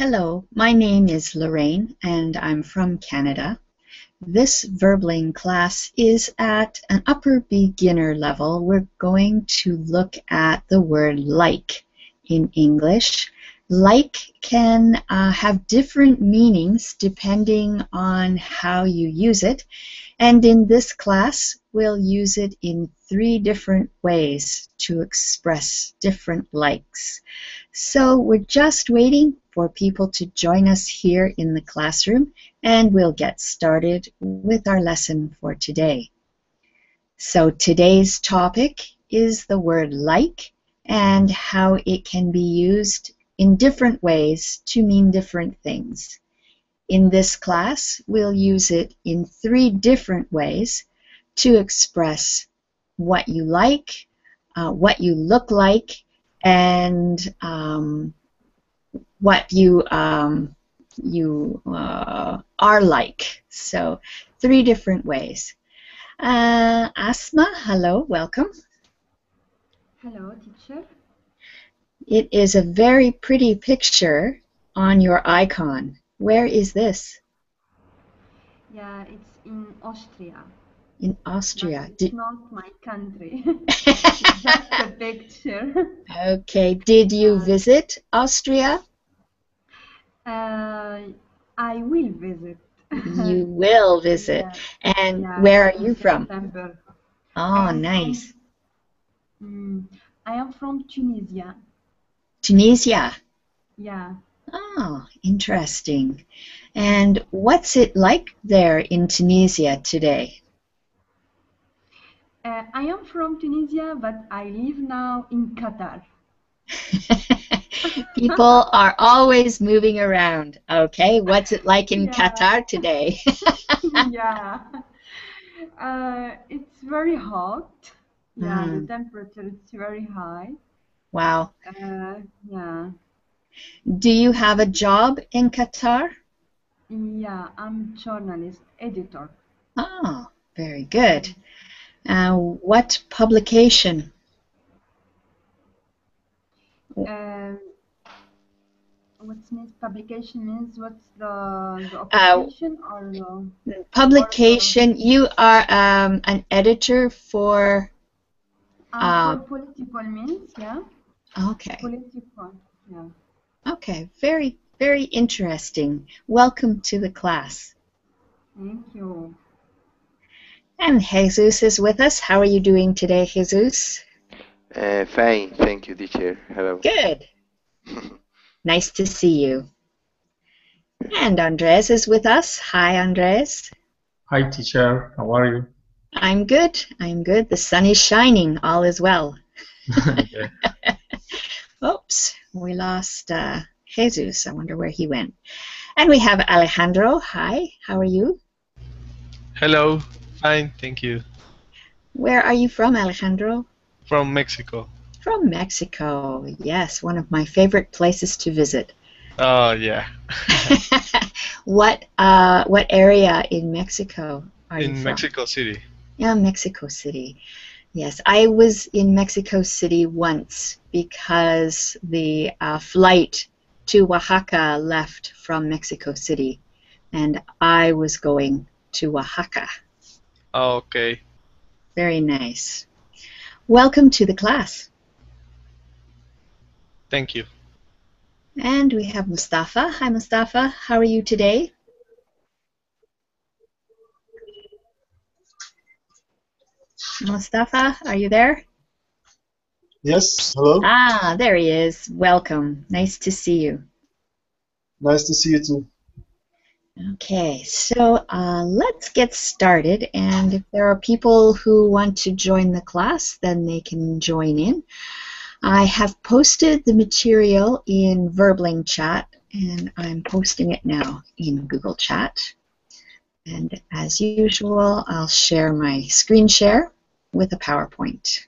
Hello, my name is Lorraine and I'm from Canada. This Verbling class is at an upper beginner level. We're going to look at the word like in English. Like can have different meanings depending on how you use it. And in this class, we'll use it in 3 different ways to express different likes. So we're just waiting for people to join us here in the classroom, and we'll get started with our lesson for today. So today's topic is the word like and how it can be used in different ways to mean different things. In this class, we'll use it in 3 different ways to express what you like, what you look like, and what you are like. So 3 different ways. Asma, hello, welcome. Hello, teacher. It is a very pretty picture on your icon. Where is this? Yeah, it's in Austria. In Austria. But it's not my country. It's just a picture. Okay. Did you visit Austria? I will visit. You will visit. Yeah. And Yeah, where are in you from? September. Oh, nice. I am from Tunisia. Tunisia. Yeah. Oh, interesting. And what's it like there in Tunisia today? I am from Tunisia, but I live now in Qatar. People are always moving around. Okay, what's it like in Yeah. Qatar today? Yeah. It's very hot. Yeah, the temperature is very high. Wow. Yeah. Do you have a job in Qatar? Yeah, I'm journalist, editor. Oh, very good. What publication? What's means publication means what's the occupation or the publication? You are an editor for political means, yeah. Okay. Political, yeah. Okay, very, very interesting. Welcome to the class. Thank you. And Jesus is with us. How are you doing today, Jesus? Fine, thank you, teacher. Hello. Good. Nice to see you. And Andres is with us. Hi, Andres. Hi, teacher. How are you? I'm good. I'm good. The sun is shining. All is well. Oops, we lost Jesus. I wonder where he went. And we have Alejandro. Hi, how are you? Hello. Fine, thank you. Where are you from, Alejandro? From Mexico. From Mexico. Yes, one of my favorite places to visit. Oh, yeah. What area in Mexico are you from? In Mexico City. Yeah, Mexico City. Yes, I was in Mexico City once because the flight to Oaxaca left from Mexico City, and I was going to Oaxaca. Oh, okay. Very nice. Welcome to the class. Thank you. And we have Mustafa. Hi, Mustafa. How are you today? Mustafa, are you there? Yes, hello. Ah, there he is. Welcome. Nice to see you. Nice to see you too. Okay, so let's get started, and if there are people who want to join the class, then they can join in. I have posted the material in Verbling chat, and I'm posting it now in Google Chat. And as usual, I'll share my screen share with a PowerPoint.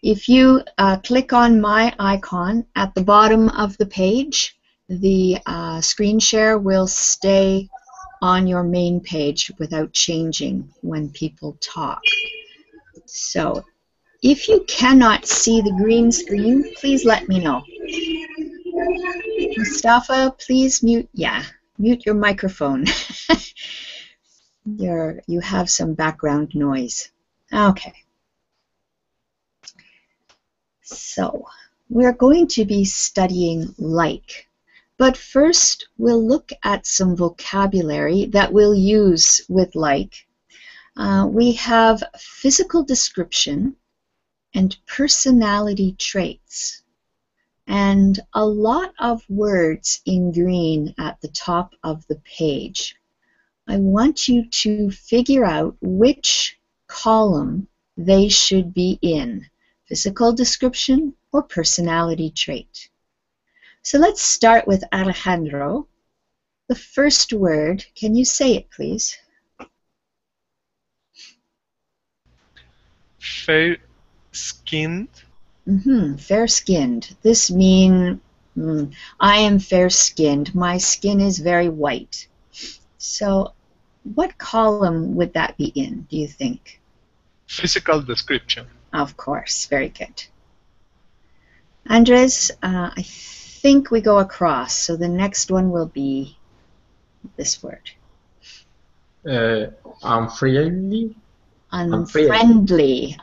If you click on my icon at the bottom of the page, the screen share will stay on your main page without changing when people talk. So if you cannot see the green screen, please let me know. Mustafa, please mute. Yeah, mute your microphone. You have some background noise. Okay. So we're going to be studying like, but first we'll look at some vocabulary that we'll use with like. We have physical description and personality traits, and a lot of words in green at the top of the page. I want you to figure out which column they should be in, physical description or personality trait. So let's start with Alejandro. The first word, can you say it please? Fair-skinned. Fair-skinned. This means I am fair-skinned. My skin is very white. So what column would that be in, do you think? Physical description. Of course. Very good. Andres, I think we go across. So the next one will be this word. Unfriendly. Unfriendly.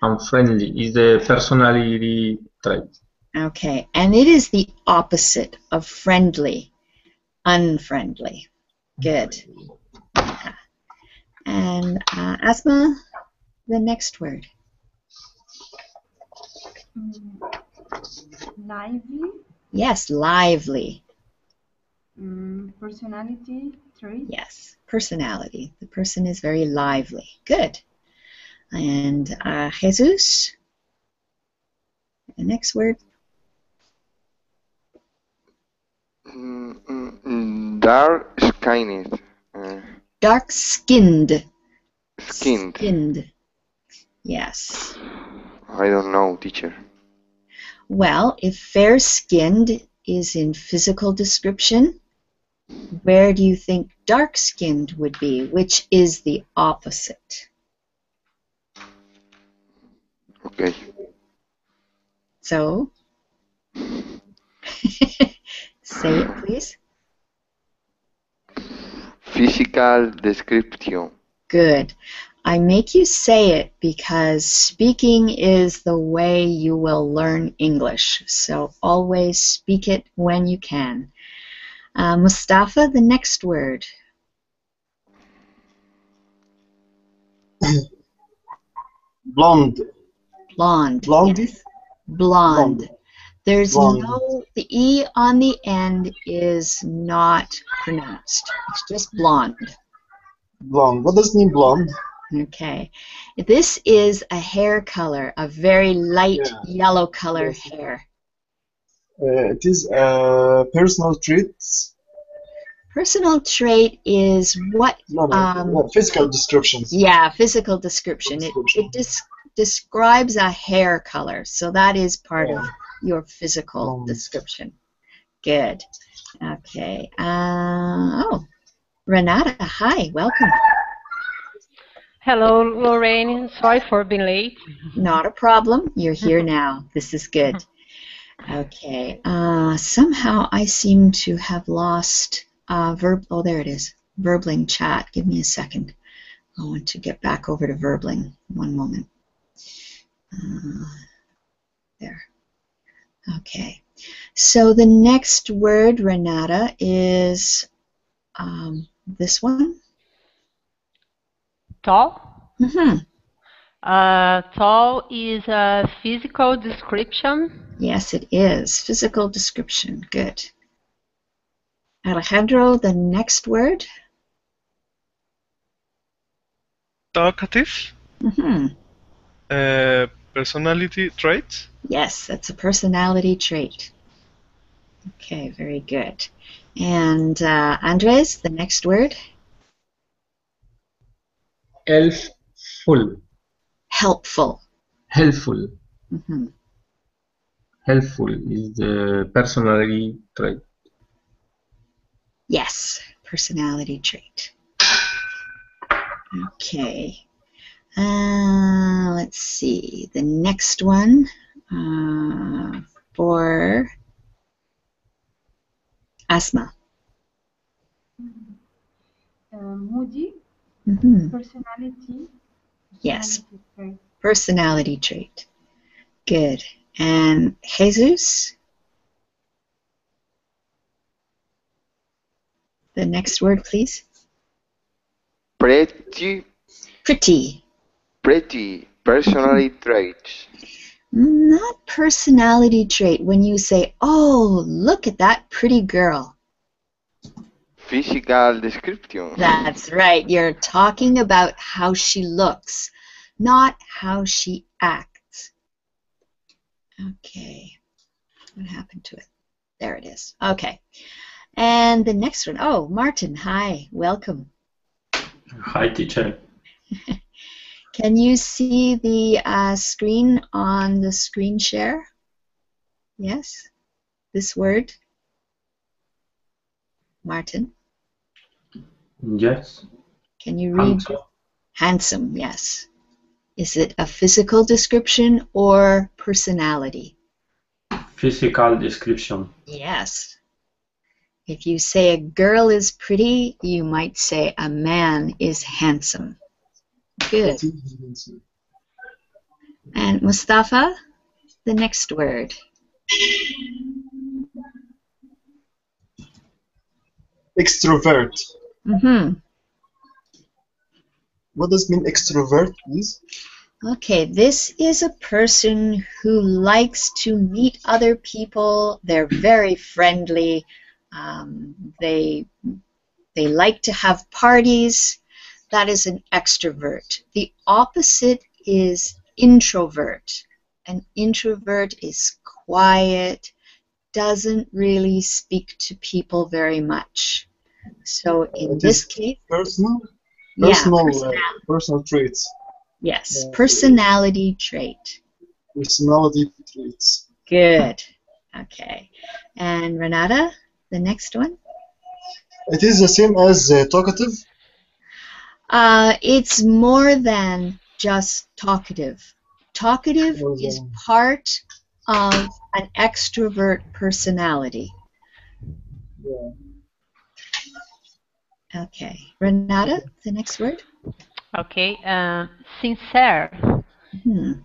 Unfriendly is the personality trait. Okay, and it is the opposite of friendly. Unfriendly. Good. And Asma, the next word. Lively. Yes, lively. Personality trait. Yes, personality. The person is very lively. Good. And Jesus, the next word. Dark-skinned. Dark-skinned. Skinned. Skinned. Yes. I don't know, teacher. Well, if fair-skinned is in physical description, where do you think dark-skinned would be? Which is the opposite? Okay. So, say it, please. Physical description. Good. I make you say it because speaking is the way you will learn English. So always speak it when you can. Mustafa, the next word. Blonde. Blonde. Blondie? Yes. Blonde. Blonde. There's Blonde. the E on the end is not pronounced. It's just blonde. Blonde. What does it mean, blonde? Okay. This is a hair color, a very light yellow color Yes. hair. It is personal traits. Personal trait is what? No, physical descriptions. Yeah, physical description. It describes a hair color, so that is part of your physical description. Good. Okay. Renata, hi, welcome. Hello, Lorraine. Sorry for being late. Not a problem. You're here now. This is good. Okay. Somehow I seem to have lost verb. Oh, there it is. Verbling chat. Give me a second. I want to get back over to Verbling. One moment. There. Okay. So the next word, Renata, is this one. Tall? Mm-hmm. Tall is a physical description. Yes, it is. Physical description. Good. Alejandro, the next word. Talkative. Mm-hmm. Personality trait. Yes, that's a personality trait. Okay, very good. And Andres, the next word. Helpful. Helpful. Helpful. Mm-hmm. Helpful is the personality trait. Yes, personality trait. Okay. Let's see. The next one for Asma. Moody, Mhm. personality. Yes, Personality trait. personality trait. Good. And Jesus? The next word, please. Pretty, Pretty. personality traits. Not personality trait when you say, oh, look at that pretty girl. Physical description. That's right. You're talking about how she looks, not how she acts. Okay. What happened to it? There it is. Okay. And the next one. Oh, Martin. Hi. Welcome. Hi, teacher. Can you see the screen on the screen share? Yes? This word? Martin? Yes. Can you read? Handsome. Handsome, yes. Is it a physical description or personality? Physical description. Yes. If you say a girl is pretty, you might say a man is handsome. Good. And Mustafa, the next word. Extrovert. Mm-hmm. What does mean extrovert, please? Okay, this is a person who likes to meet other people. They're very friendly. They like to have parties. That is an extrovert. The opposite is introvert. An introvert is quiet, doesn't really speak to people very much. So in It this is case, personal traits. Yes, personality trait. Personality traits. Good. Okay. And Renata, the next one? It is the same as talkative. It's more than just talkative. Talkative is part of an extrovert personality. Yeah. Okay. Renata, the next word? Okay. Sincere.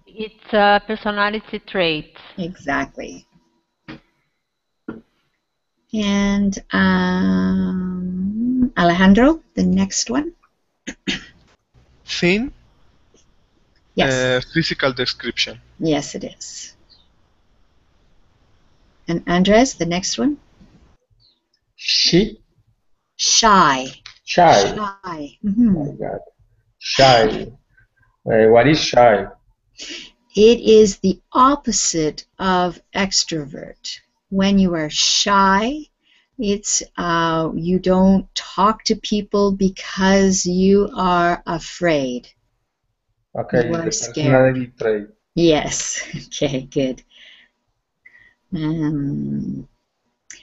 It's a personality trait. Exactly. And Alejandro, the next one? Thin. Yes. Physical description. Yes, it is. And Andres, the next one? She? Shy. Shy. Shy. Oh my God. Shy. What is shy? It is the opposite of extrovert. When you are shy, it's you don't talk to people because you are afraid. Okay, You are the scared. personality trait. Yes. Okay, good.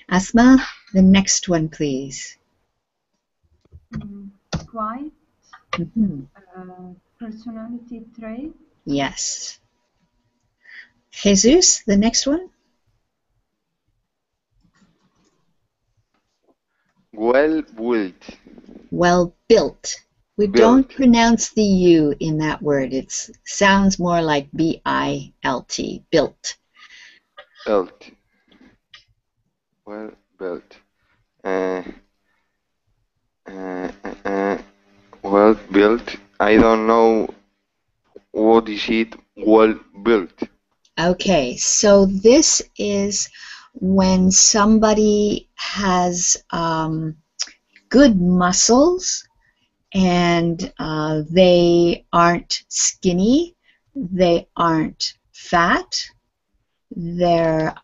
Asma, the next one, please. Quiet. Personality trait. Yes. Jesus, the next one. Well built. Well built. We don't pronounce the U in that word. It sounds more like B-I-L-T, built. Built. Well built. Well built. I don't know what is it. Well built. Okay, so this is when somebody has good muscles and they aren't skinny, they aren't fat, they're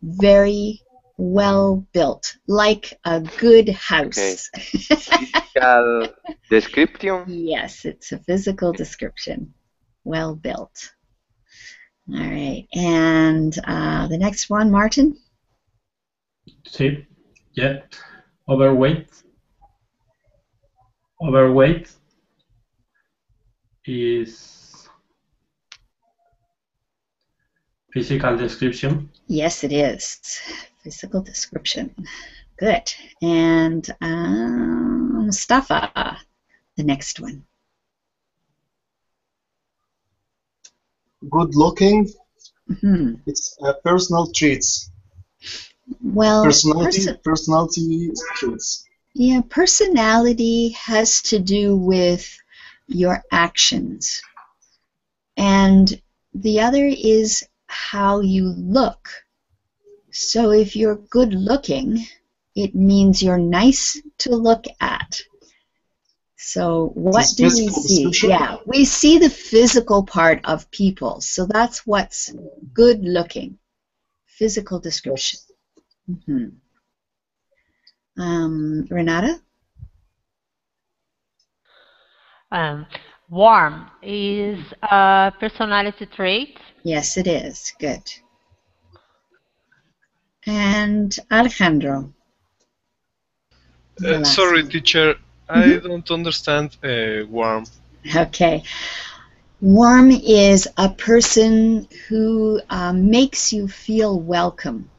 very well built, like a good house. Okay. Physical description? Yes, it's a physical description. Well built. All right, and the next one, Martin? Sí. Yeah. Overweight. Overweight is physical description. Yes, it is. Physical description. Good. And Mustafa, the next one. Good looking. Mhm. It's personal traits. Well, Personality traits. yeah, personality has to do with your actions. And the other is how you look. So if you're good looking, it means you're nice to look at. So what do we see? Yeah, we see the physical part of people. So that's what's good looking. Physical description. Mm-hmm. Renata? Warm is a personality trait. Yes, it is. Good. And Alejandro? Sorry, teacher. I don't understand warm. Okay. Warm is a person who makes you feel welcome.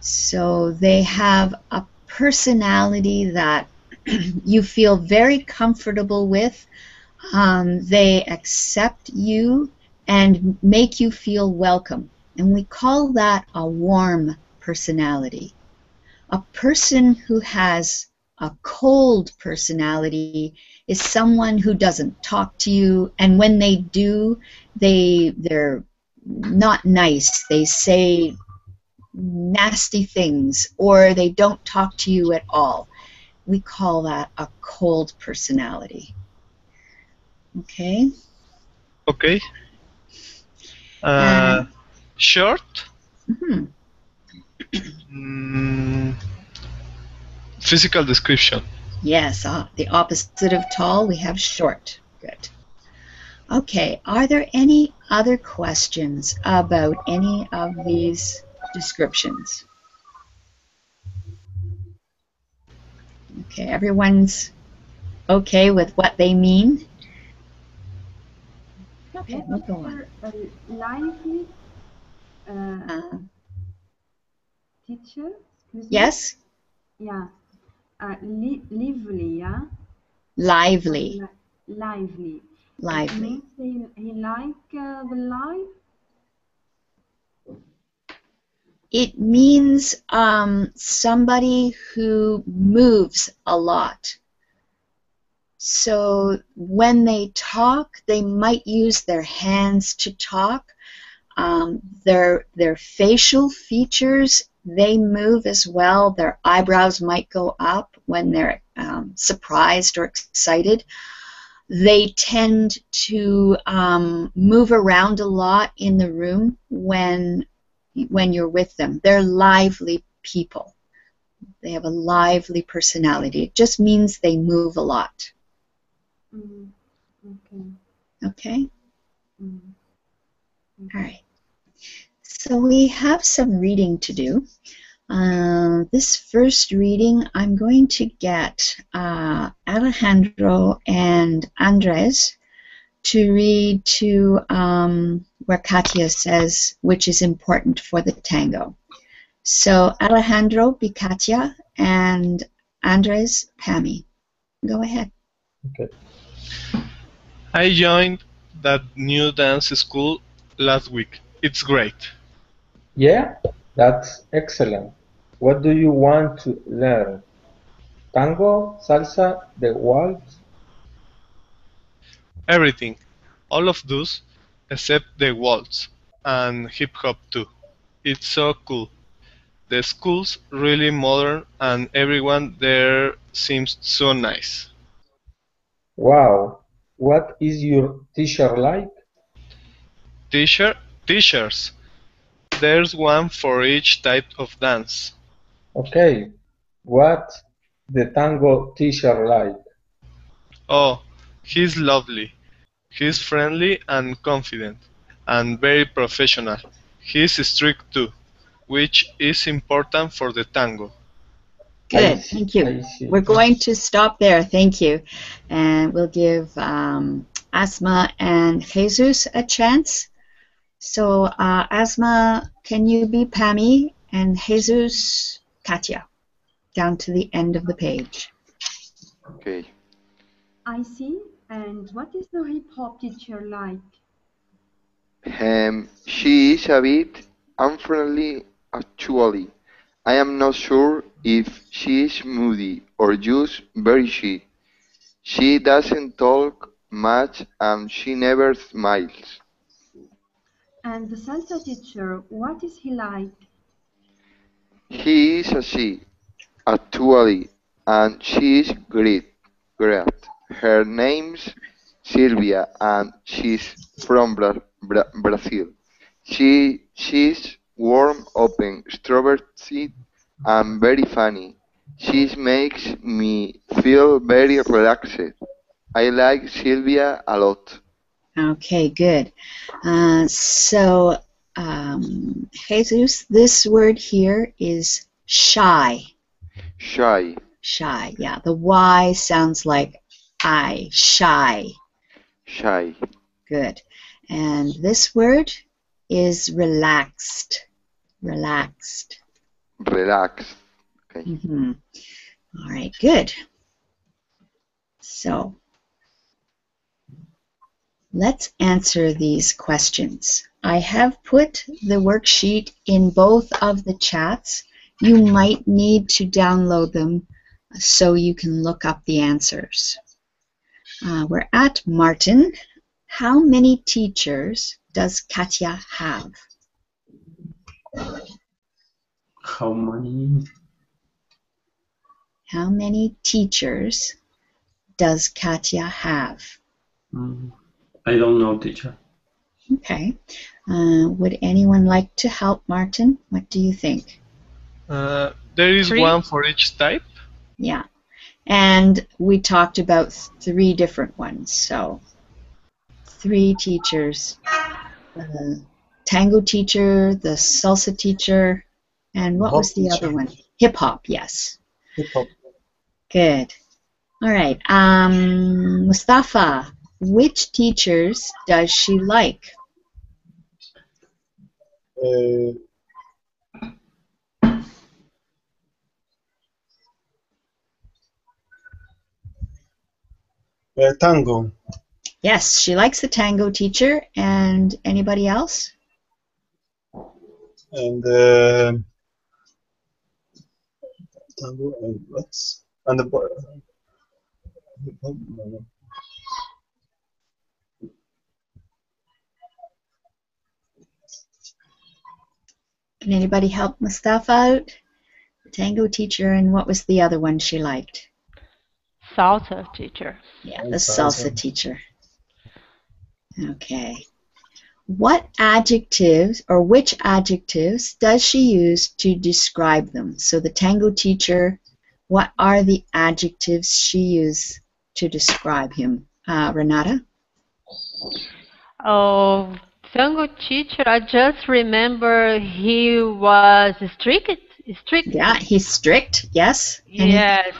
So they have a personality that you feel very comfortable with. They accept you and make you feel welcome. And we call that a warm personality. A person who has a cold personality is someone who doesn't talk to you, and when they do, they're not nice. They say nasty things, or they don't talk to you at all. We call that a cold personality. Okay? Okay. Short? Physical description. Yes, the opposite of tall, we have short. Good. Okay, are there any other questions about any of these descriptions? Okay, everyone's okay with what they mean? Okay, we'll go on. Lively teacher? Yes? Yeah. Lively, yeah? Lively. Lively. Lively. It means he like the life? It means somebody who moves a lot. So when they talk, they might use their hands to talk. Their facial features, they move as well. Their eyebrows might go up when they're surprised or excited. They tend to move around a lot in the room when you're with them. They're lively people. They have a lively personality. It just means they move a lot. Okay. Okay? All right. So we have some reading to do. This first reading, I'm going to get Alejandro and Andres to read to where Katia says, which is important for the tango. So Alejandro, be Katia, and Andres, Pammy. Go ahead. Okay. I joined that new dance school last week. It's great. Yeah, that's excellent. What do you want to learn? Tango, salsa, the waltz? Everything. All of those except the waltz and hip hop too. It's so cool. The school's really modern and everyone there seems so nice. Wow. What is your teacher like? Teachers. There's one for each type of dance. Okay. What's the tango teacher like? Oh, he's lovely. He's friendly and confident, and very professional. He's strict too, which is important for the tango. Good, thank you. We're going to stop there, thank you. And we'll give Asma and Jesus a chance. So Asma, can you be Pammy and Jesus, Katia? down to the end of the page. Okay. I see. And what is the hip hop teacher like? She is a bit unfriendly, actually. I am not sure if she is moody or just very shy. She doesn't talk much and she never smiles. And the salsa teacher, what is he like? He is a she, actually, and she is great. Her name's Sylvia and she's from Brazil. She's warm, open, extroverted, and very funny. She makes me feel very relaxed. I like Sylvia a lot. Okay, good. Jesus, this word here is shy. Shy. Shy, yeah. The Y sounds like I, shy. Shy. Good. And this word is relaxed. Relaxed. Relax. Okay. Mm-hmm. All right, good. So, let's answer these questions. I have put the worksheet in both of the chats. You might need to download them so you can look up the answers. We're at Martin. How many teachers does Katya have? How many? How many teachers does Katya have? I don't know, teacher. Okay. Would anyone like to help Martin? What do you think? There is 3. one for each type. Yeah. And we talked about 3 different ones. So 3 teachers. The tango teacher, the salsa teacher, and what was the other one? Hip hop, yes. Hip hop. Good. All right. Mustafa, which teachers does she like? Tango. Yes, she likes the tango teacher. And anybody else? And tango and what? And the no. Can anybody help Mustafa out? The tango teacher, and what was the other one she liked? Salsa teacher. Yeah, the salsa teacher. Okay. What adjectives or which adjectives does she use to describe them? So the tango teacher, what are the adjectives she used to describe him? Renata? Oh, tango teacher, I just remember he was strict. Yeah, he's strict, yes. Yes.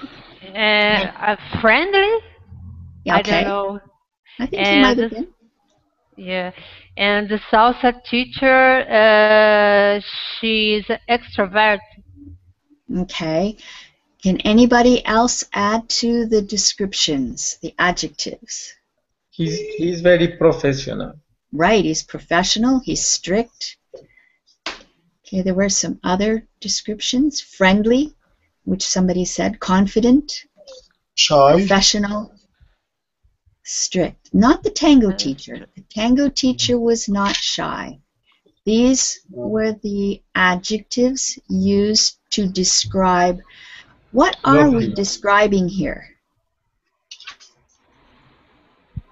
Friendly? Yeah, okay. I don't know. I think he might have been. Yeah. And the salsa teacher, she's extrovert. Okay. Can anybody else add to the descriptions, the adjectives? He's very professional. Right, he's professional, he's strict. Okay, there were some other descriptions. Friendly, which somebody said. Confident. Shy. Professional. Strict. Not the tango teacher. The tango teacher was not shy. These were the adjectives used to describe. What are we describing here?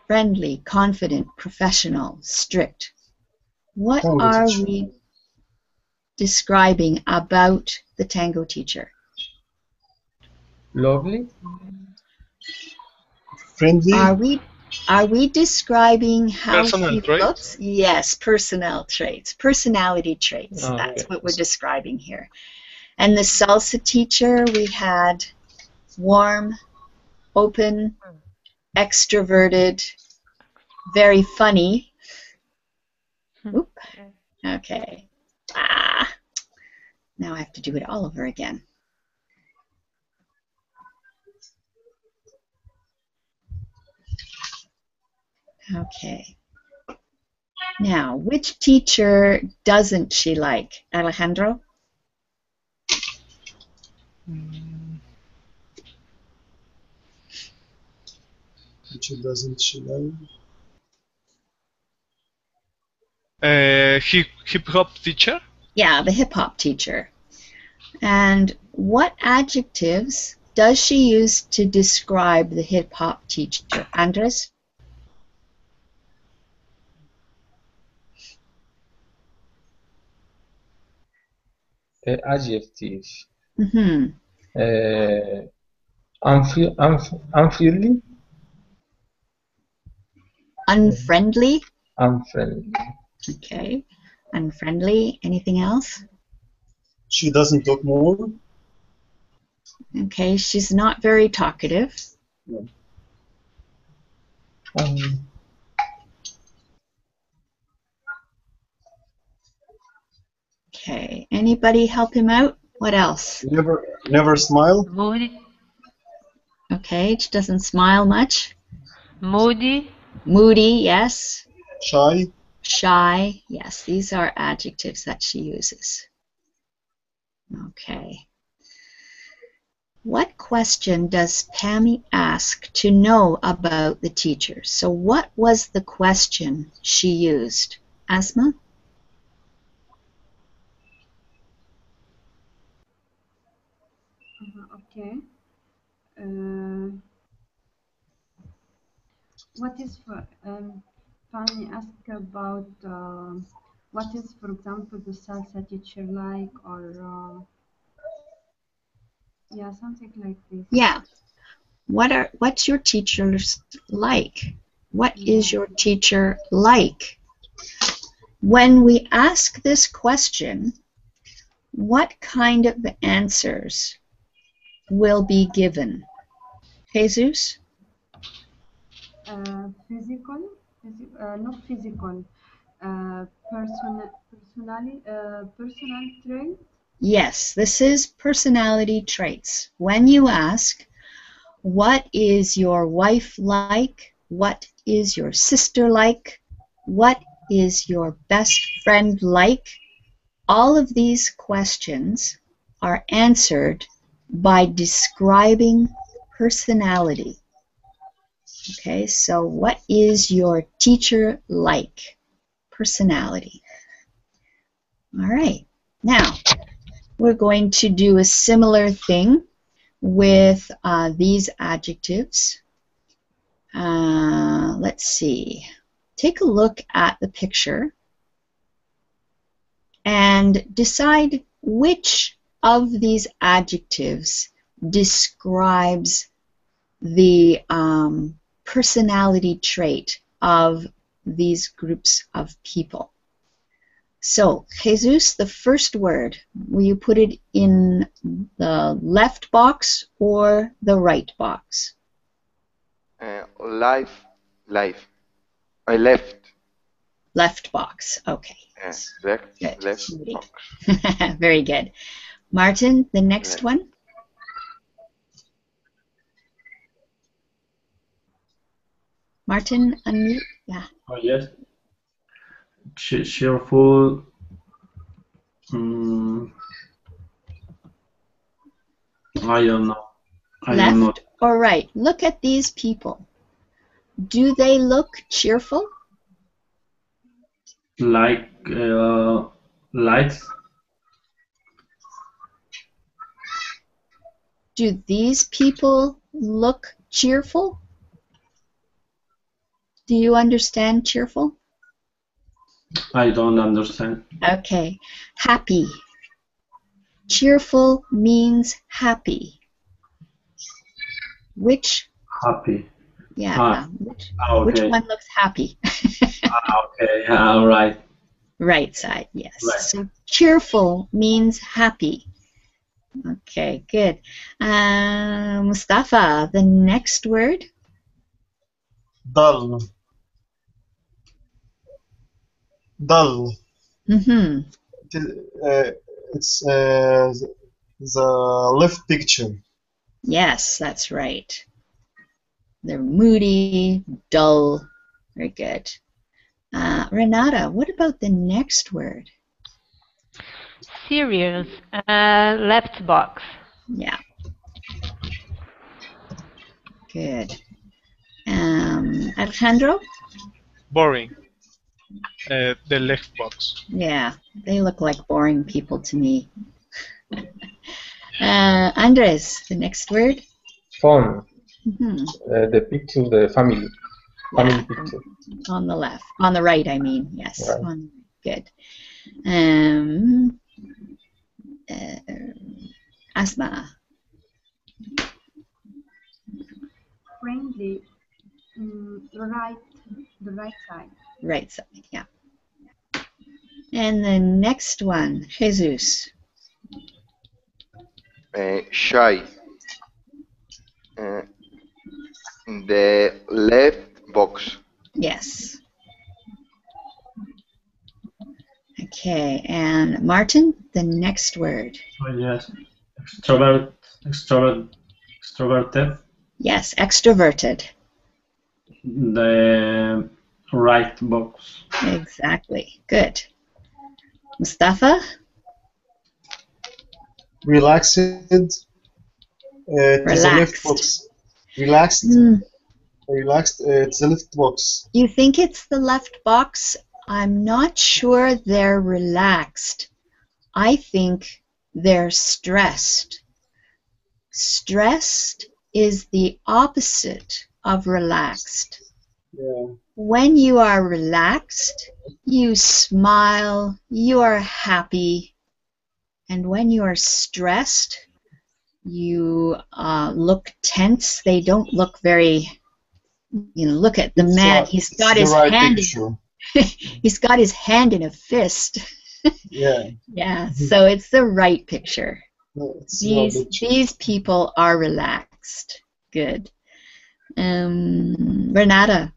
Friendly, confident, professional, strict. What are we describing about the tango teacher? Lovely. Friendly. Are we describing how Personal he traits? looks? Yes, personnel traits, personality traits. Oh, That's okay. what we're describing here. And the salsa teacher, we had warm, open, extroverted, very funny. Oop. Okay. Now I have to do it all over again. Okay. Now, which teacher doesn't she like? Alejandro? Which doesn't she like? Hip hop teacher? Yeah, the hip hop teacher. And what adjectives does she use to describe the hip hop teacher? Andres? Adjectives. Mm-hmm. Unfriendly. Unfriendly? Unfriendly. Okay. Unfriendly. Anything else? She doesn't talk more. Okay, she's not very talkative. Okay, anybody help him out? What else? Never smile. Moody. Okay, she doesn't smile much. Moody. Moody, yes. Shy. Shy, yes. These are adjectives that she uses. Okay. What question does Pammy ask to know about the teacher? So what was the question she used? Asma? Okay. What is for Fanny asked about what is, for example, the salsa teacher like, or yeah, something like this. Yeah. What's your teachers like? What is your teacher like? When we ask this question, what kind of answers will be given? Jesus? Physical, not physical, personal trait. Yes, this is personality traits. When you ask, what is your wife like? What is your sister like? What is your best friend like? All of these questions are answered by describing personality. Okay, so what is your teacher like? Personality. All right, now we're going to do a similar thing with these adjectives. Let's see. Take a look at the picture and decide which of these adjectives describes the personality trait of these groups of people. So, Jesus, the first word, will you put it in the left box or the right box? Life. I left. Left box, okay. Left. Good. Left box. Very good. Martin, the next Left. one. Martin, unmute. Yeah. Oh, yes. Cheerful. Mm, I don't know. I don't know. Left or right? Look at these people. Do they look cheerful? Like lights. Do these people look cheerful? Do you understand cheerful? I don't understand. Okay. Happy. Cheerful means happy. Which? Happy. Yeah. Okay. Which one looks happy? Okay. All right. Right side, yes. Right. So cheerful means happy. Okay, good. Mustafa, the next word? Dull. Dull. Mm-hmm. It's the left picture. Yes, that's right. They're moody, dull, Very good. Renata, what about the next word? Serious. Left box. Yeah, good. Alejandro? Boring. The left box. Yeah, they look like boring people to me. Andres, the next word? Phone. Mhm. The picture, the family Yeah, picture. on the left. On the right, I mean. Yes. Right. Good. Asma. Friendly. The right side. Right side, yeah. And the next one, Jesus. Shy. The left box. Yes. Okay, and Martin, the next word. Oh, yes. Extroverted. Yes, extroverted. The right box. Exactly. Good. Mustafa? Relaxed. It is a left Relaxed. box. Relaxed. Mm, Relaxed. It's a left box. you think it's the left box? I'm not sure they're relaxed. I think they're stressed. Stressed is the opposite of relaxed. Yeah. When you are relaxed, you smile, you are happy. And when you are stressed, you look tense. They don't look very, look at the It's man. right. He's It's got the his right hand picture. he's got his hand in a fist. Yeah. Yeah, so it's the right picture. No, it's the right picture. These people are relaxed. Good. Renata.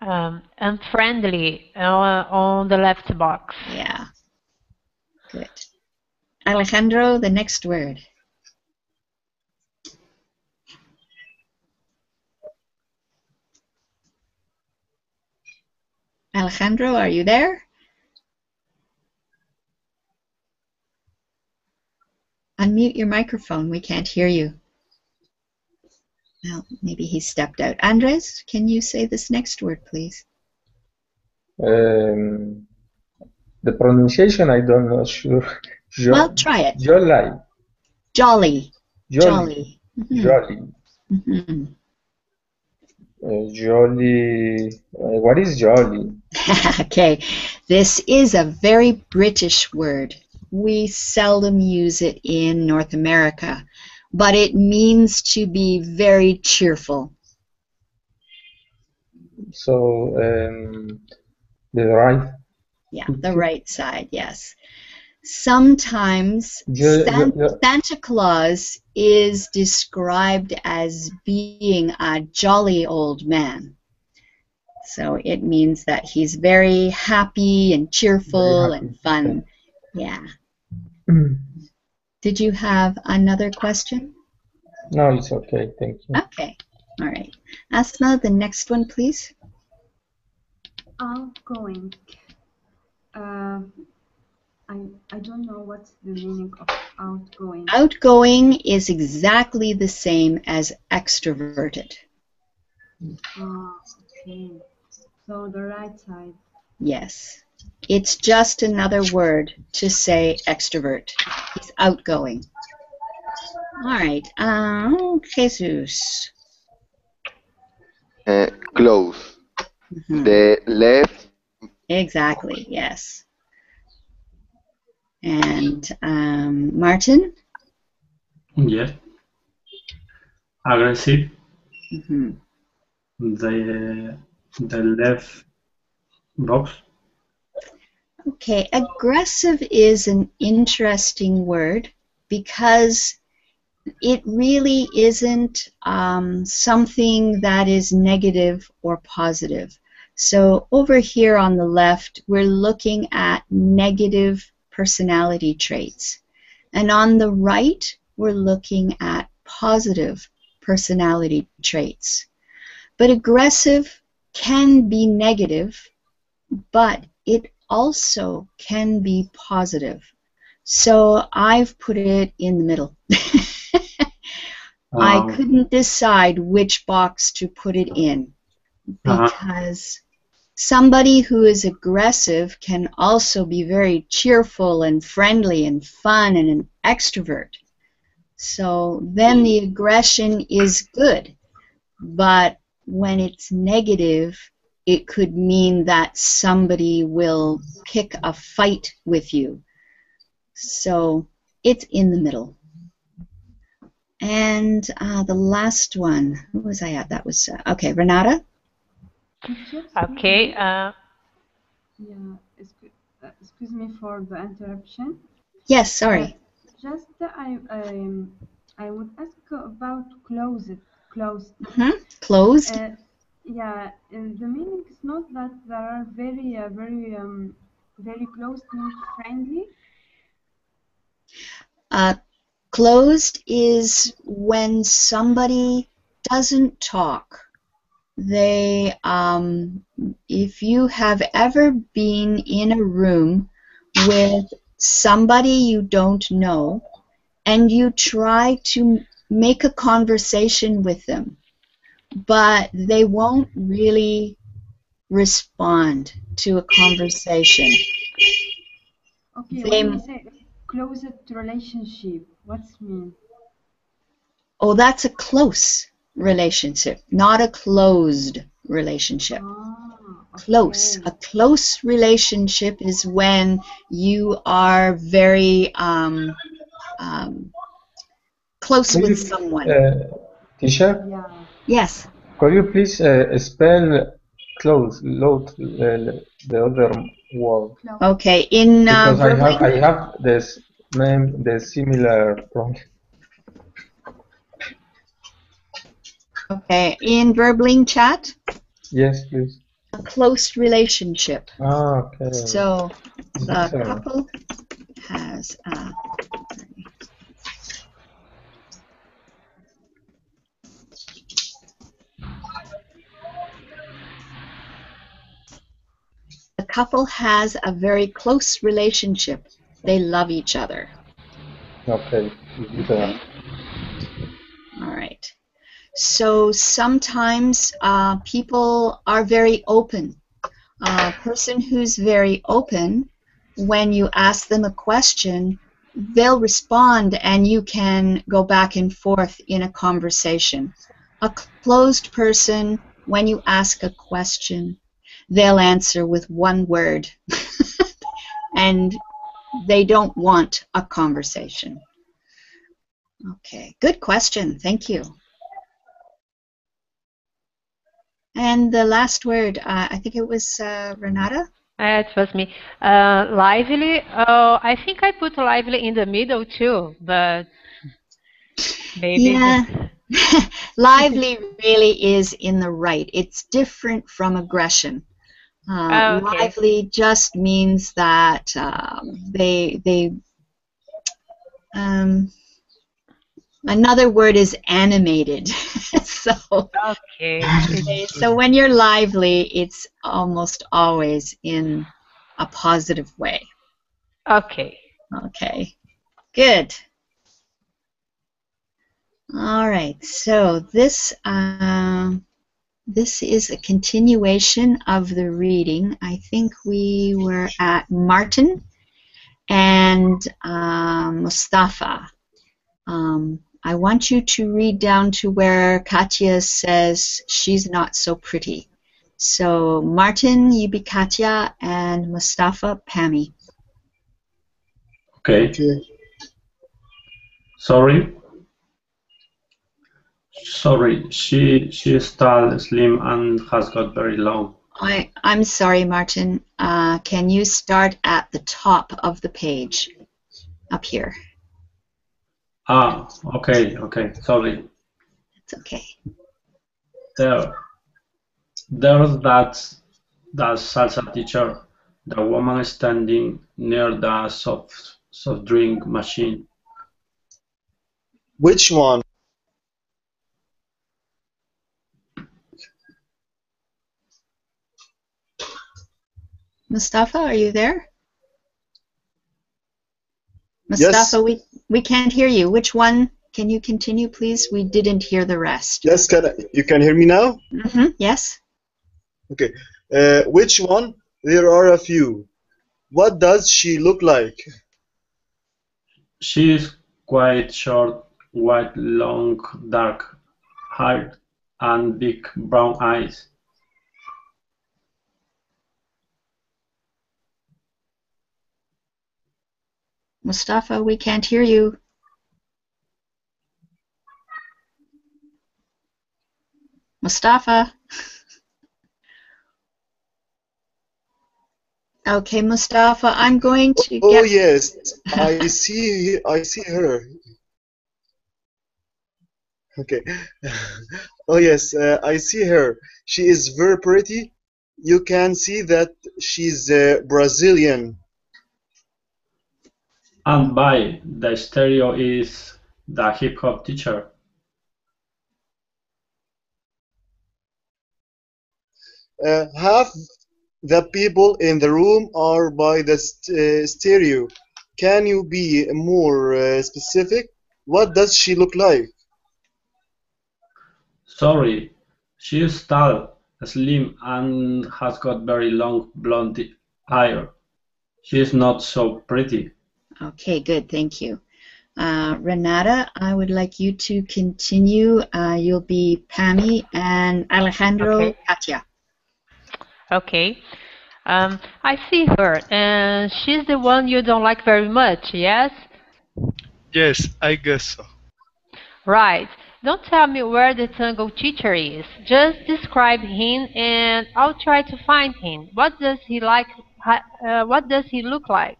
And friendly on the left box. Yeah. Good. Alejandro, the next word. Alejandro, are you there? Unmute your microphone. We can't hear you. Well, maybe he stepped out. Andres, can you say this next word, please? The pronunciation, I don't know sure. Well, try it. Jolly. Jolly. Jolly. Mhm. Jolly. Mhm. Jolly. What is jolly? Okay, this is a very British word. We seldom use it in North America, but it means to be very cheerful. So, the right. Yeah, the right side, yes. Sometimes Santa Claus is described as being a jolly old man. So it means that he's very happy and cheerful and fun. Yeah. Did you have another question? No, it's okay. Thank you. Okay. All right. Asma, the next one, please. Outgoing. I don't know what's the meaning of outgoing. Outgoing is exactly the same as extroverted. Okay. So the right side. Yes. It's just another word to say extrovert. He's outgoing. All right. Jesus. Close. Mhm. The left. Exactly, yes. And Martin? Yes. Aggressive. Mhm. The left box. Okay, aggressive is an interesting word because it really isn't something that is negative or positive. So over here on the left, we're looking at negative personality traits. And on the right, we're looking at positive personality traits. But aggressive can be negative, but it also can be positive. So I've put it in the middle. I couldn't decide which box to put it in because somebody who is aggressive can also be very cheerful and friendly and fun and an extrovert. So then the aggression is good. But when it's negative, it could mean that somebody will pick a fight with you. So it's in the middle. And the last one, who was I at? That was, okay, Renata? Okay. Yeah, excuse me for the interruption. Yes, sorry. Just I would ask about closed. Closed? Yeah, the meaning is not that they are very close, means friendly. Closed is when somebody doesn't talk. They, if you have ever been in a room with somebody you don't know and you try to make a conversation with them, but they won't really respond to a conversation. Okay, when you say closed relationship, what's mean? Oh, that's a close relationship, not a closed relationship. Close. A close relationship is when you are very close with someone. Teacher? Yeah. Yes. Could you please spell close, the other word? Okay. In because verbally, I have this name, the similar problem. okay. In Verbling chat. Yes, please. A close relationship. Okay. So the couple has a very close relationship. They love each other. Okay. Okay. All right. So sometimes people are very open. A person who's very open, when you ask them a question, they'll respond and you can go back and forth in a conversation. A closed person, when you ask a question, they'll answer with one word and they don't want a conversation. Okay, good question. Thank you. And the last word, I think it was Renata? It was me. Lively. Oh, I think I put lively in the middle too, but maybe. Yeah. Lively really is in the right. It's different from aggression. Okay. Lively just means that another word is animated. So okay. So when you're lively, it's almost always in a positive way. Okay. Okay. Good. All right. So this is a continuation of the reading. I think we were at Martin and Mustafa. I want you to read down to where Katya says she's not so pretty. So Martin, you be Katya, and Mustafa, Pammy. Okay. Sorry. She is tall, slim, and has got very long. I'm sorry, Martin. Can you start at the top of the page, up here? Okay, sorry. It's okay. There's that salsa teacher, the woman standing near the soft drink machine. Which one? Mustafa, are you there? Yes. Mustafa, we can't hear you. Which one? Can you continue, please? We didn't hear the rest. Yes, you can hear me now? Yes. Okay. Which one? There are a few. What does she look like? She is quite short, white, long, dark hair, and big brown eyes. Mustafa, we can't hear you. Mustafa. Okay, Mustafa, I'm going to Oh get... yes, I see her. Okay. Oh yes, I see her. She is very pretty. You can see that she's Brazilian. And by the stereo is the hip hop teacher. Half the people in the room are by the stereo. Can you be more specific? What does she look like? Sorry, she is tall, slim, and has got very long blonde hair. She is not so pretty. Okay, good, thank you. Renata, I would like you to continue. You'll be Pammy and Alejandro, Katia. Okay. I see her, and she's the one you don't like very much, yes? Yes, I guess so. Right. Don't tell me where the tango teacher is. Just describe him, and I'll try to find him. What does he like? What does he look like?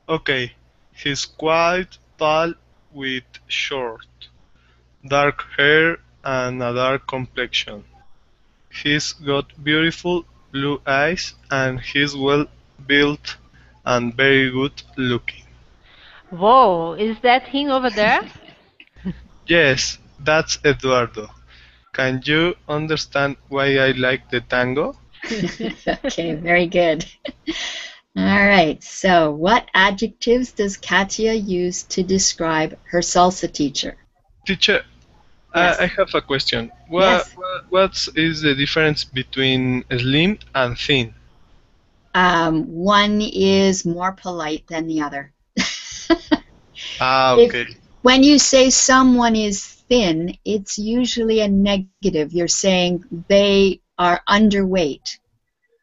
Okay, he's quite tall with short, dark hair and a dark complexion. He's got beautiful blue eyes and he's well built and very good looking. Whoa, is that him over there? Yes, that's Eduardo. Can you understand why I like the tango? Okay, very good. All right, so what adjectives does Katia use to describe her salsa teacher? Teacher, Yes. I have a question. Yes. What is the difference between slim and thin? One is more polite than the other. Okay. When you say someone is thin, it's usually a negative. You're saying they are underweight.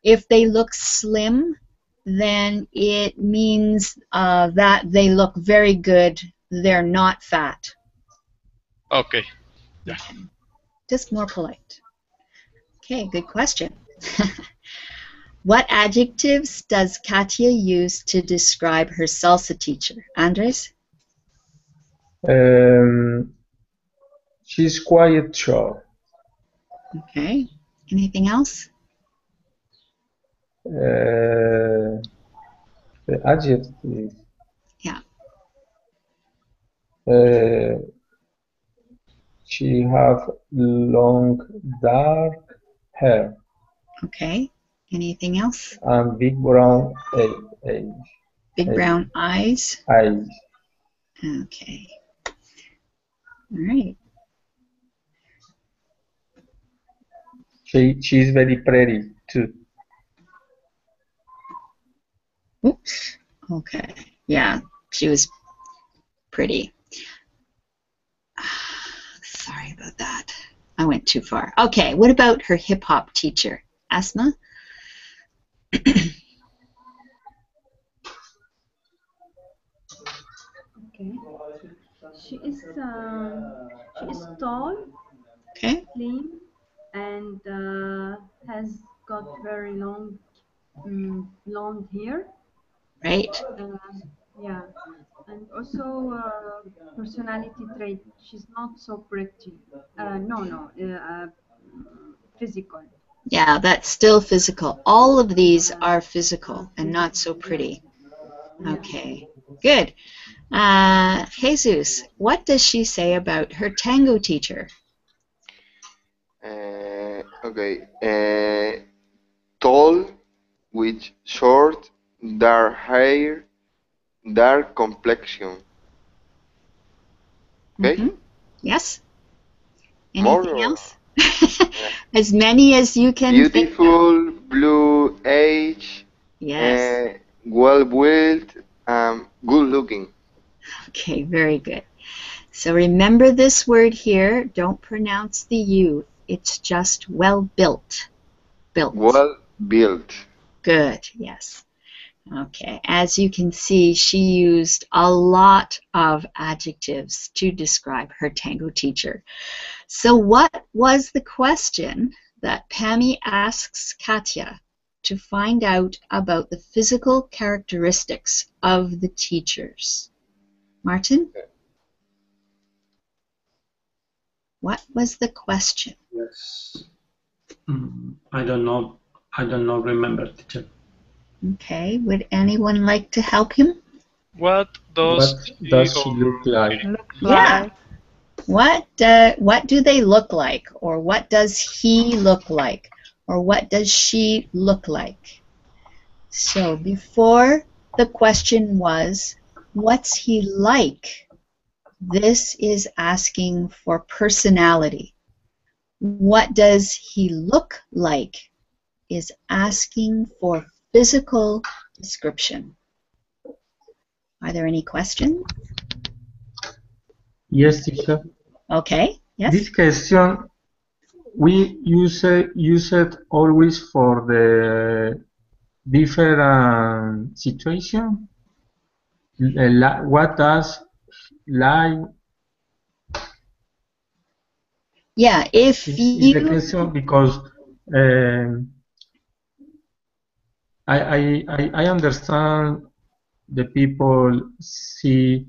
If they look slim, then it means that they look very good. They're not fat. Okay. Yeah. Just more polite. Okay, good question. What adjectives does Katia use to describe her salsa teacher? Andres? She's quite short. Okay. Anything else? The adjective. Yeah. She have long dark hair. Okay. Anything else? And big brown eyes. Big brown eyes. Eyes. Okay. All right. She's very pretty too. Oops. Okay. Yeah, she was pretty. Sorry about that. I went too far. Okay, what about her hip hop teacher? Asma? Okay. She is tall, Okay. slim, and has got very long blonde hair. Right. Yeah, and also personality trait. She's not so pretty. Physical. Yeah, that's still physical. All of these are physical and not so pretty. Okay, good. Jesus, what does she say about her tango teacher? Okay. Tall, with short, dark hair, dark complexion. Okay? Mhm. Yes? More Anything or else? As many as you can think of. beautiful, blue eyes, Yes. well built, good looking. Okay, very good. So remember this word here. Don't pronounce the U. It's just well built. Built. Well built. Good, yes. Okay, as you can see, she used a lot of adjectives to describe her tango teacher. So what was the question that Pammy asks Katya to find out about the physical characteristics of the teachers? Martin, what was the question? Yes. I don't know. I don't know. Remember, teacher. Okay, would anyone like to help him? What does What he does she or look like? Looks Yeah. like. What do they look like? Or what does he look like? Or what does she look like? So before the question was, what's he like? This is asking for personality. What does he look like? Is asking for physical description. Are there any questions? Yes, teacher. Okay, yes? This question we use it always for the different situation. What does like Yeah, if is the you... question because I understand the people see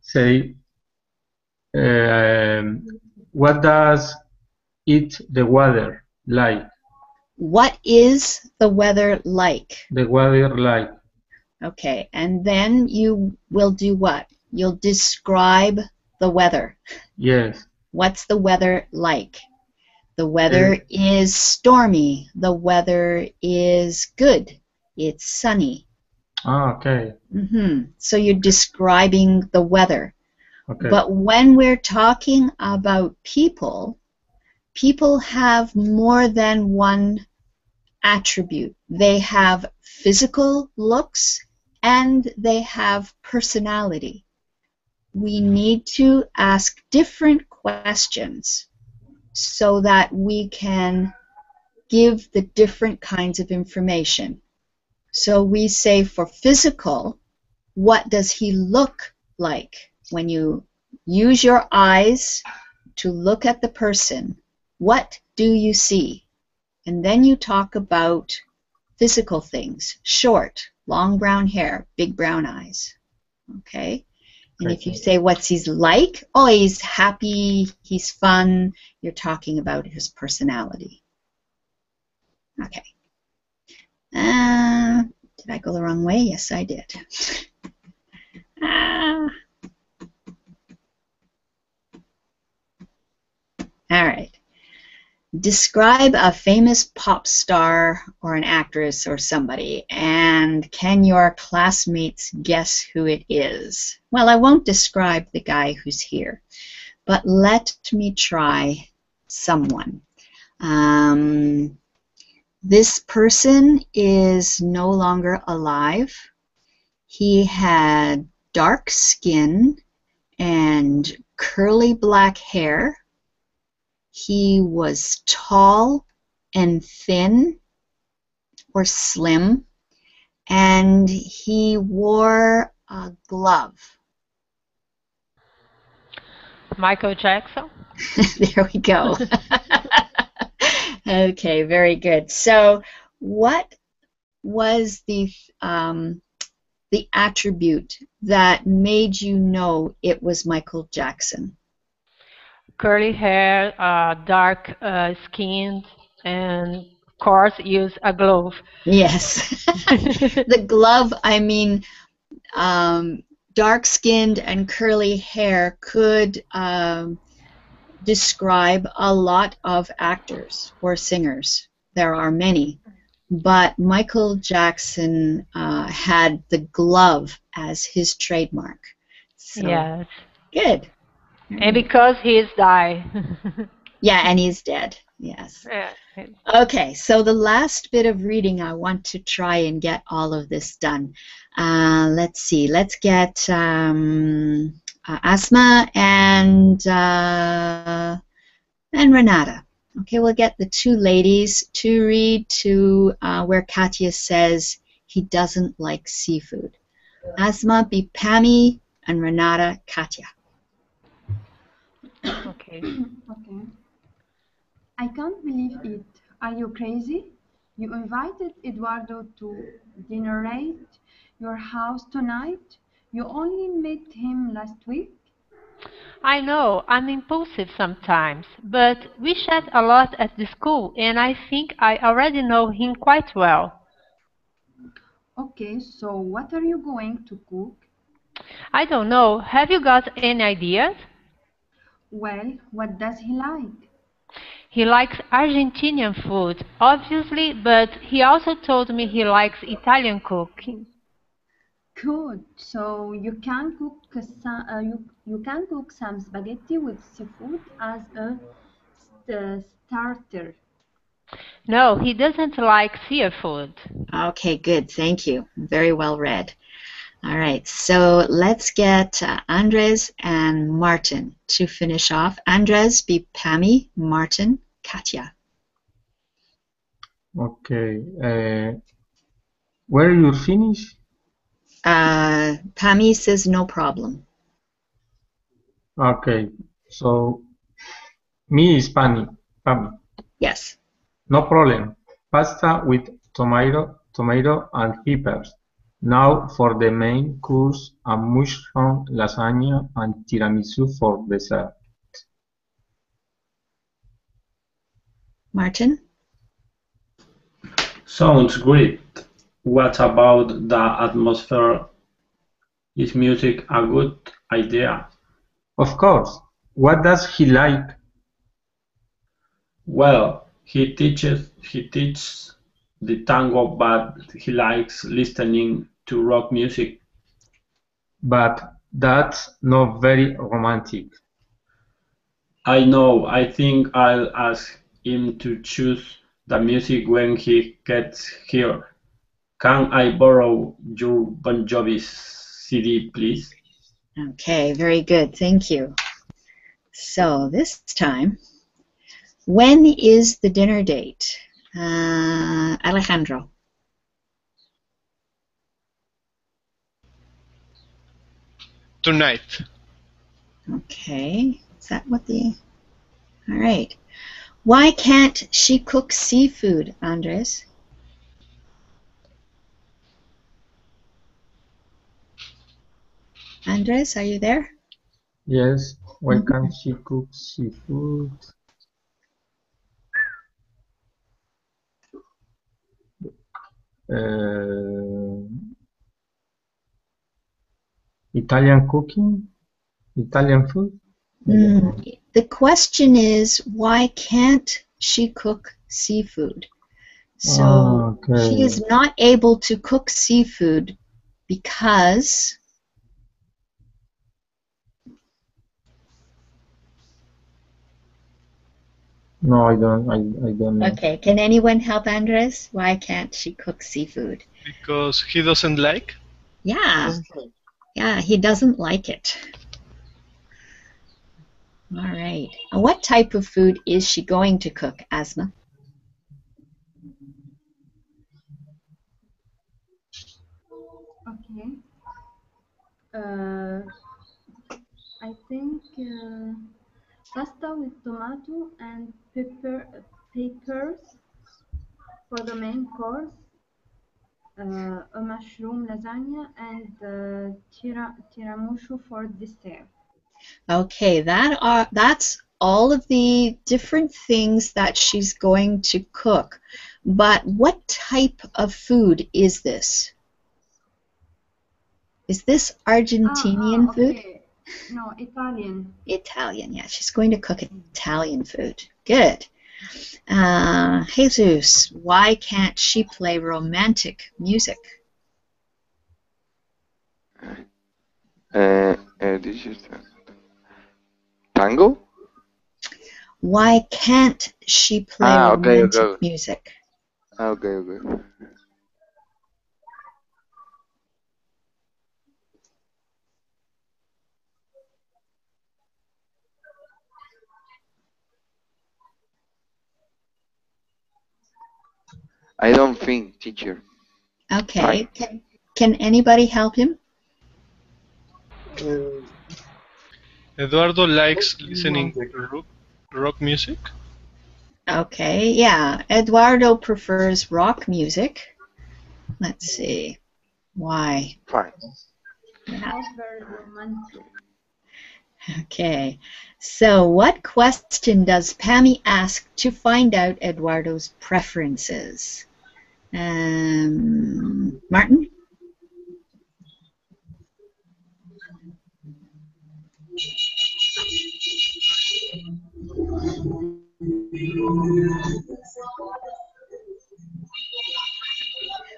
say what does it the weather like? What is the weather like? The weather like. Okay, and then you will do what? You'll describe the weather. Yes. What's the weather like? The weather is stormy. The weather is good. It's sunny. Okay. So you're describing the weather. Okay. But when we're talking about people, people have more than one attribute. They have physical looks and they have personality. We need to ask different questions so that we can give the different kinds of information. So we say for physical, what does he look like? When you use your eyes to look at the person, what do you see? And then you talk about physical things, short, long brown hair, big brown eyes. Okay? And if you say what's he's like, oh, he's happy, he's fun, you're talking about his personality. Okay. Did I go the wrong way? Yes, I did. All right. Describe a famous pop star or an actress or somebody, and can your classmates guess who it is? Well, I won't describe the guy who's here, but let me try someone. This person is no longer alive. He had dark skin and curly black hair. He was tall and thin or slim, and he wore a glove. Michael Jackson. There we go. Okay, very good. So what was the attribute that made you know it was Michael Jackson? Curly hair, dark skin, and of course use a glove. Yes. The glove, I mean, dark-skinned and curly hair could describe a lot of actors or singers. there are many, but Michael Jackson had the glove as his trademark. So, Yes. good. And because he is died. Yeah, and he's dead. Yes. Yeah. Okay, so the last bit of reading, I want to try and get all of this done. Let's see. Let's get Asma and Renata. Okay, we'll get the two ladies to read to where Katya says he doesn't like seafood. Asma be Pammy and Renata Katya. Okay. Okay. I can't believe it. Are you crazy? You invited Eduardo to dinner at your house tonight? You only met him last week? I know, I'm impulsive sometimes, but we chat a lot at the school, and I think I already know him quite well. Okay, so what are you going to cook? I don't know. Have you got any ideas? Well, what does he like? He likes Argentinian food, obviously, but he also told me he likes Italian cooking. Good. So you can cook you can cook some spaghetti with seafood as a starter. No, he doesn't like seafood. Okay, good. Thank you. Very well read. All right, so let's get Andres and Martin to finish off. Andres be Pammy, Martin, Katya. Okay. Where you finish? Pammy says no problem. Okay. So me is Pammy. Yes. No problem. Pasta with tomato and peppers. Now for the main course, a mushroom lasagna and tiramisu for dessert. Martin? Sounds great. What about the atmosphere? Is music a good idea? Of course. What does he like? Well, he teaches the tango, but he likes listening to rock music. But that's not very romantic. I know. I think I'll ask him to choose the music when he gets here. Can I borrow your Bon Jovi CD, please? Okay, very good. Thank you. So this time, when is the dinner date? Alejandro. Tonight. Okay, is that what the... All right. Why can't she cook seafood, Andres? Andres, are you there? Yes. Why can't she cook seafood? Italian cooking? Italian food? The question is, why can't she cook seafood? So she is not able to cook seafood because... No, I don't know. Okay, can anyone help Andres? Why can't she cook seafood? Because he doesn't like? Yeah. Yeah, he doesn't like it. All right. What type of food is she going to cook, Asma? Okay. I think pasta with tomato and peppers for the main course, a mushroom lasagna, and tiramisu for dessert. Okay, that's all of the different things that she's going to cook. But what type of food is this? Is this Argentinian food? No, Italian. Italian, yeah. She's going to cook Italian food. Good. Jesus, why can't she play romantic music? This is tango? Why can't she play Okay, romantic okay. music? Okay, okay. I don't think, teacher. Okay, can anybody help him? Uh, Eduardo likes listening to rock music. Okay, yeah, Eduardo prefers rock music. Let's see. Why? Fine. Yeah. That's very romantic. Okay, so what question does Pammy ask to find out Eduardo's preferences? Martin?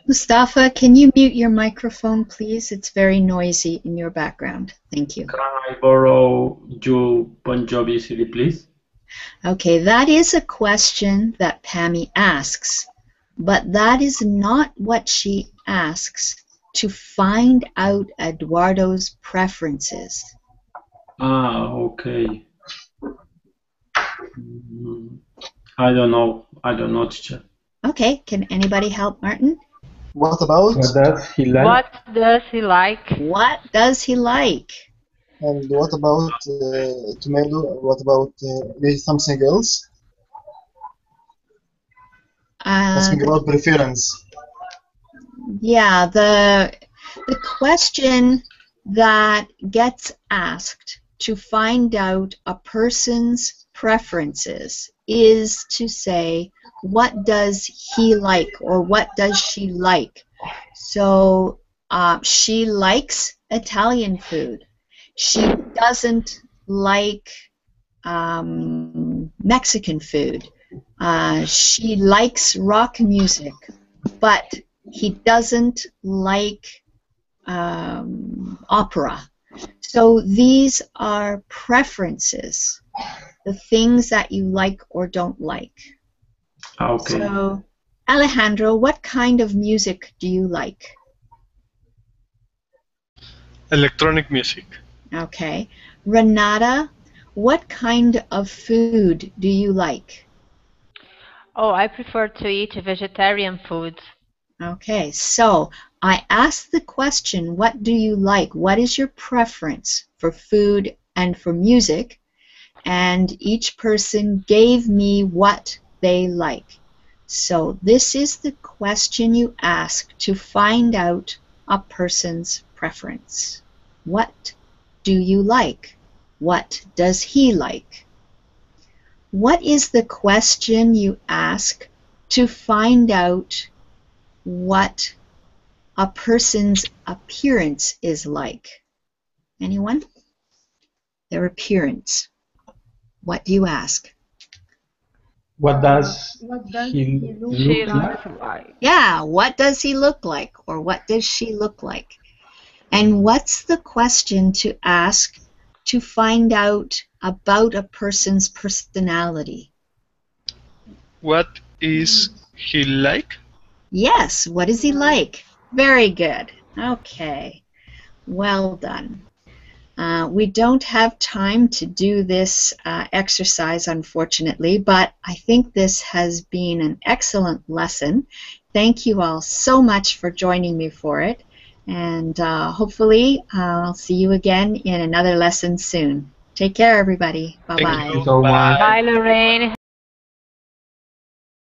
Mustafa, can you mute your microphone, please? It's very noisy in your background. Thank you. Can I borrow your Bon Jovi CD, please? Okay, that is a question that Pammy asks, but that is not what she asks to find out Eduardo's preferences. Okay. I don't know, teacher. Okay, can anybody help Martin? what about? What does he like? What does he like? What does he like? And what about tomato? What about something else? Asking about preference. Yeah, the question that gets asked to find out a person's preferences is to say, what does he like or what does she like? So she likes Italian food. She doesn't like Mexican food. She likes rock music, but he doesn't like opera. So these are preferences, the things that you like or don't like. Okay. So, Alejandro, what kind of music do you like? Electronic music. Okay. Renata, what kind of food do you like? Oh, I prefer to eat vegetarian foods. Okay, so I asked the question, what do you like? What is your preference for food and for music? And each person gave me what they like. So this is the question you ask to find out a person's preference. What do you like? What does he like? What is the question you ask to find out what a person's appearance is like? Anyone? Their appearance. What do you ask? What does What does he he look She look like? looks like. Yeah, what does he look like? Or what does she look like? And what's the question to ask to find out about a person's personality? What is he like? Yes, what is he like? Very good. Okay, well done. We don't have time to do this exercise, unfortunately, but I think this has been an excellent lesson. Thank you all so much for joining me for it, and hopefully I'll see you again in another lesson soon. Take care, everybody. Bye-bye. Thank you. so much? Bye, Lorraine.